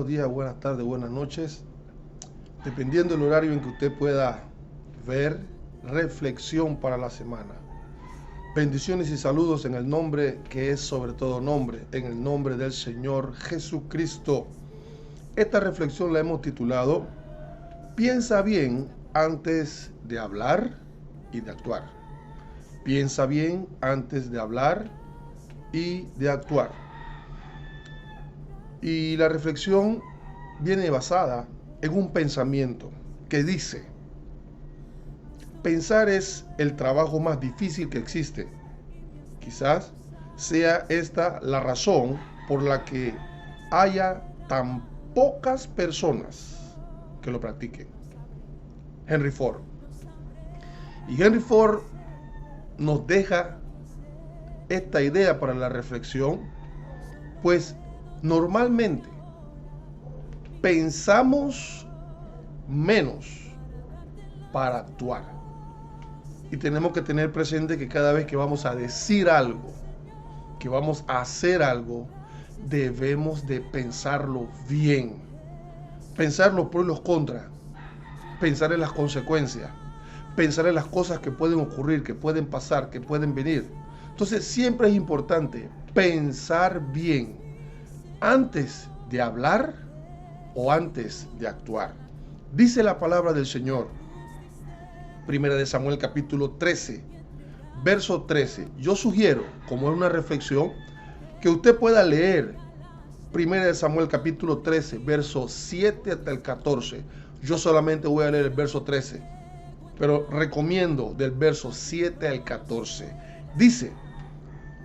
buenos días, buenas tardes, buenas noches, dependiendo del horario en que usted pueda ver. Reflexión para la semana. Bendiciones y saludos en el nombre que es sobre todo nombre, en el nombre del Señor Jesucristo. Esta reflexión la hemos titulado Piensa bien antes de hablar y de actuar. Piensa bien antes de hablar y de actuar. Y la reflexión viene basada en un pensamiento que dice: pensar es el trabajo más difícil que existe. Quizás sea esta la razón por la que haya tan pocas personas que lo practiquen. Henry Ford. Y Henry Ford nos deja esta idea para la reflexión, pues normalmente pensamos menos para actuar. Y tenemos que tener presente que cada vez que vamos a decir algo, que vamos a hacer algo, debemos de pensarlo bien. Pensar los pros y los contras. Pensar en las consecuencias. Pensar en las cosas que pueden ocurrir, que pueden pasar, que pueden venir. Entonces siempre es importante pensar bien antes de hablar o antes de actuar. Dice la palabra del Señor, Primera de Samuel capítulo 13, verso 13. Yo sugiero, como es una reflexión, que usted pueda leer Primera de Samuel capítulo 13, verso 7 hasta el 14. Yo solamente voy a leer el verso 13, pero recomiendo del verso 7 al 14. Dice,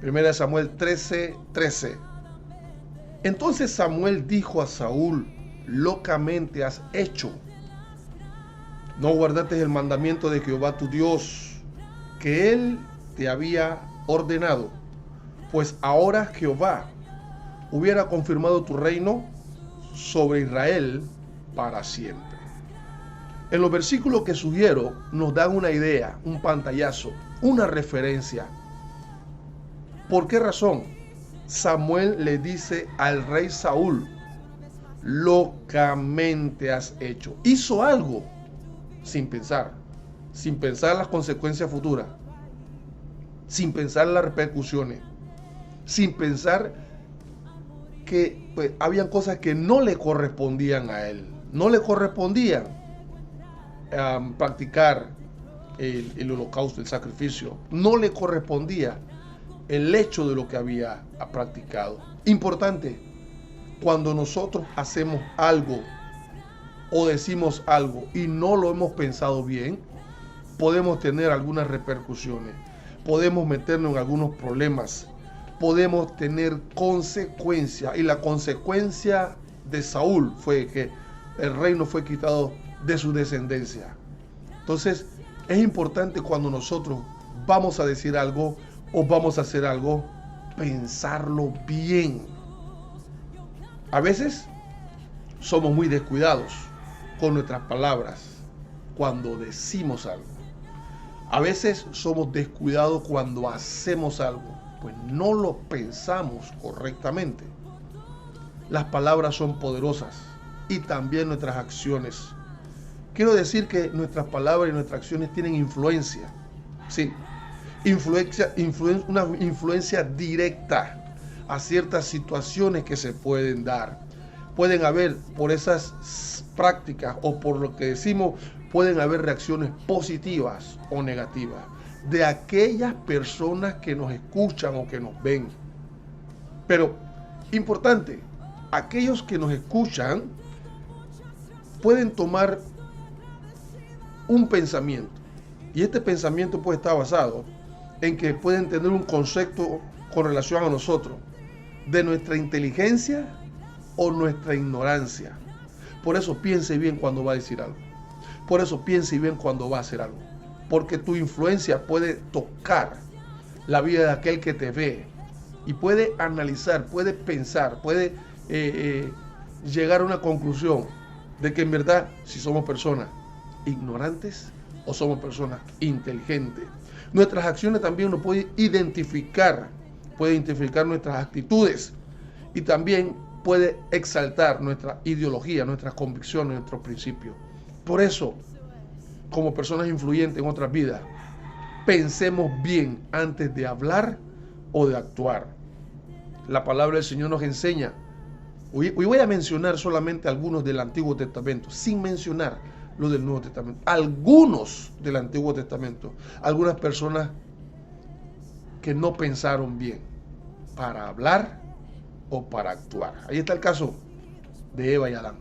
Primera de Samuel 13, 13. Entonces Samuel dijo a Saúl: locamente has hecho. No guardaste el mandamiento de Jehová tu Dios, que él te había ordenado. Pues ahora Jehová hubiera confirmado tu reino sobre Israel para siempre. En los versículos que sugiero nos dan una idea, un pantallazo, una referencia. ¿Por qué razón Samuel le dice al rey Saúl: locamente has hecho? Hizo algo sin pensar las consecuencias futuras, sin pensar las repercusiones, sin pensar que pues, habían cosas que no le correspondían a él, no le correspondían practicar el holocausto, el sacrificio, no le correspondía el hecho de lo que había practicado. Importante, cuando nosotros hacemos algo o decimos algo y no lo hemos pensado bien, podemos tener algunas repercusiones, podemos meternos en algunos problemas, podemos tener consecuencias. Y la consecuencia de Saúl fue que el reino fue quitado de su descendencia. Entonces es importante, cuando nosotros vamos a decir algo o vamos a hacer algo, pensarlo bien. A veces somos muy descuidados con nuestras palabras cuando decimos algo. A veces somos descuidados cuando hacemos algo, pues no lo pensamos correctamente. Las palabras son poderosas y también nuestras acciones. Quiero decir que nuestras palabras y nuestras acciones tienen influencia. Sí, una influencia directa a ciertas situaciones que se pueden dar. Pueden haber, por esas prácticas o por lo que decimos, pueden haber reacciones positivas o negativas de aquellas personas que nos escuchan o que nos ven. Pero, importante, aquellos que nos escuchan pueden tomar un pensamiento, y este pensamiento puede estar basado en que pueden tener un concepto con relación a nosotros, de nuestra inteligencia o nuestra ignorancia. Por eso piense bien cuando va a decir algo. Por eso piense bien cuando va a hacer algo. Porque tu influencia puede tocar la vida de aquel que te ve y puede analizar, puede pensar, puede llegar a una conclusión de que en verdad si somos personas ignorantes o somos personas inteligentes. Nuestras acciones también nos pueden identificar nuestras actitudes y también puede exaltar nuestra ideología, nuestras convicciones, nuestros principios. Por eso, como personas influyentes en otras vidas, pensemos bien antes de hablar o de actuar. La palabra del Señor nos enseña. Hoy voy a mencionar solamente algunos del Antiguo Testamento, sin mencionar los del Nuevo Testamento. Algunos del Antiguo Testamento. Algunas personas que no pensaron bien para hablar o para actuar. Ahí está el caso de Eva y Adán.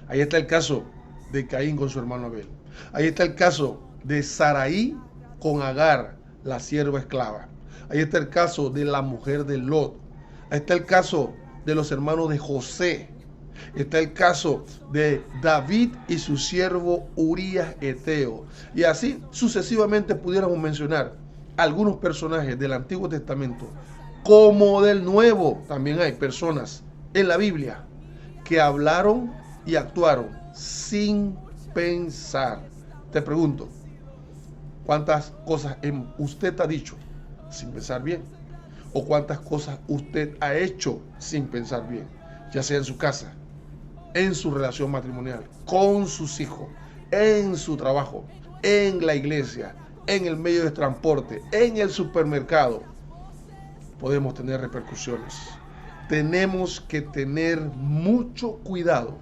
Ahí está el caso de Caín con su hermano Abel. Ahí está el caso de Saraí con Agar, la sierva esclava. Ahí está el caso de la mujer de Lot. Ahí está el caso de los hermanos de José. Está el caso de David y su siervo Urías Eteo. Y así sucesivamente pudiéramos mencionar algunos personajes del Antiguo Testamento como del Nuevo. También hay personas en la Biblia que hablaron y actuaron sin pensar. Te pregunto, ¿cuántas cosas usted ha dicho sin pensar bien? ¿O cuántas cosas usted ha hecho sin pensar bien? Ya sea en su casa, en su relación matrimonial, con sus hijos, en su trabajo, en la iglesia, en el medio de transporte, en el supermercado. Podemos tener repercusiones. Tenemos que tener mucho cuidado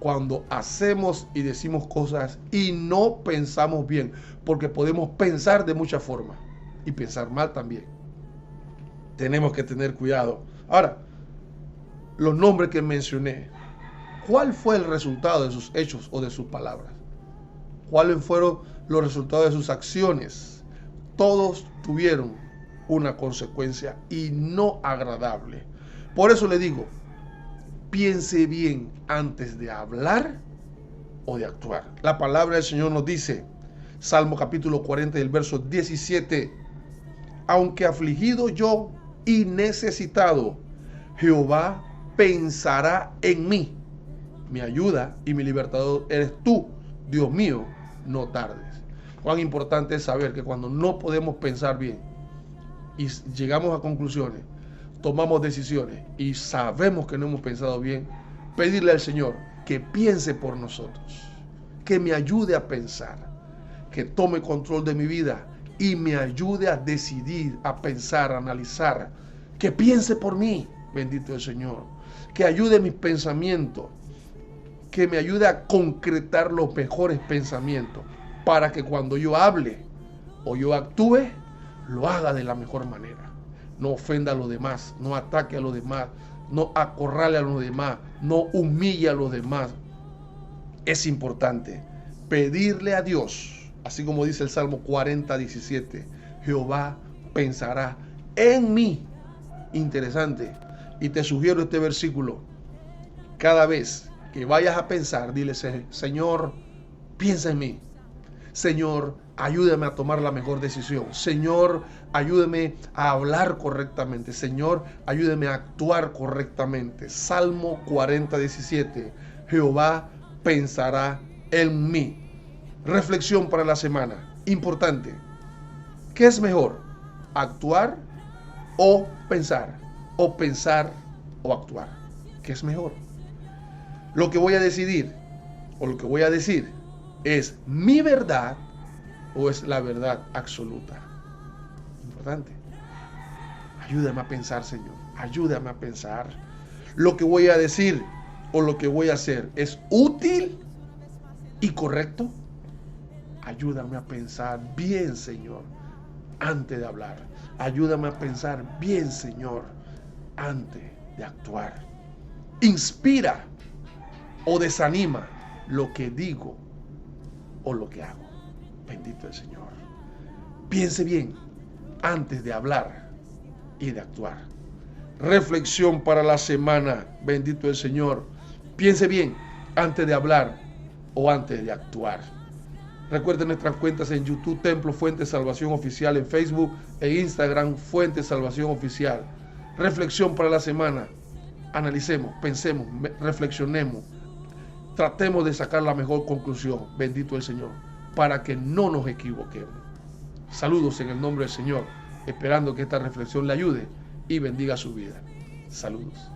cuando hacemos y decimos cosas y no pensamos bien, porque podemos pensar de muchas formas y pensar mal también. Tenemos que tener cuidado. Ahora, los nombres que mencioné, ¿cuál fue el resultado de sus hechos o de sus palabras? ¿Cuáles fueron los resultados de sus acciones? Todos tuvieron una consecuencia y no agradable. Por eso le digo, piense bien antes de hablar o de actuar. La palabra del Señor nos dice, Salmo capítulo 40 del verso 17, aunque afligido yo y necesitado, Jehová pensará en mí. Mi ayuda y mi libertador eres tú, Dios mío, no tardes. Cuán importante es saber que cuando no podemos pensar bien y llegamos a conclusiones, tomamos decisiones y sabemos que no hemos pensado bien, pedirle al Señor que piense por nosotros, que me ayude a pensar, que tome control de mi vida y me ayude a decidir, a pensar, a analizar, que piense por mí, bendito el Señor, que ayude mis pensamientos, que me ayude a concretar los mejores pensamientos, para que cuando yo hable o yo actúe, lo haga de la mejor manera. No ofenda a los demás, no ataque a los demás, no acorrale a los demás, no humille a los demás. Es importante pedirle a Dios, así como dice el Salmo 40, 17, Jehová pensará en mí. Interesante. Y te sugiero este versículo. Cada vez que vayas a pensar, dile, Señor, piensa en mí. Señor, ayúdame a tomar la mejor decisión. Señor, ayúdame a hablar correctamente. Señor, ayúdame a actuar correctamente. Salmo 40, 17. Jehová pensará en mí. Reflexión para la semana. Importante. ¿Qué es mejor? ¿Actuar o pensar? ¿O pensar o actuar? ¿Qué es mejor? Lo que voy a decidir o lo que voy a decir es mi verdad o es la verdad absoluta. Importante. Ayúdame a pensar, Señor. Ayúdame a pensar. Lo que voy a decir o lo que voy a hacer es útil y correcto. Ayúdame a pensar bien, Señor, antes de hablar. Ayúdame a pensar bien, Señor, antes de actuar. Inspira o desanima lo que digo o lo que hago. Bendito el Señor. Piense bien antes de hablar y de actuar. Reflexión para la semana. Bendito el Señor. Piense bien antes de hablar o antes de actuar. Recuerden nuestras cuentas en YouTube, Templo Fuente Salvación Oficial, en Facebook e Instagram, Fuente Salvación Oficial. Reflexión para la semana. Analicemos, pensemos, reflexionemos. Tratemos de sacar la mejor conclusión, bendito el Señor, para que no nos equivoquemos. Saludos en el nombre del Señor, esperando que esta reflexión le ayude y bendiga su vida. Saludos.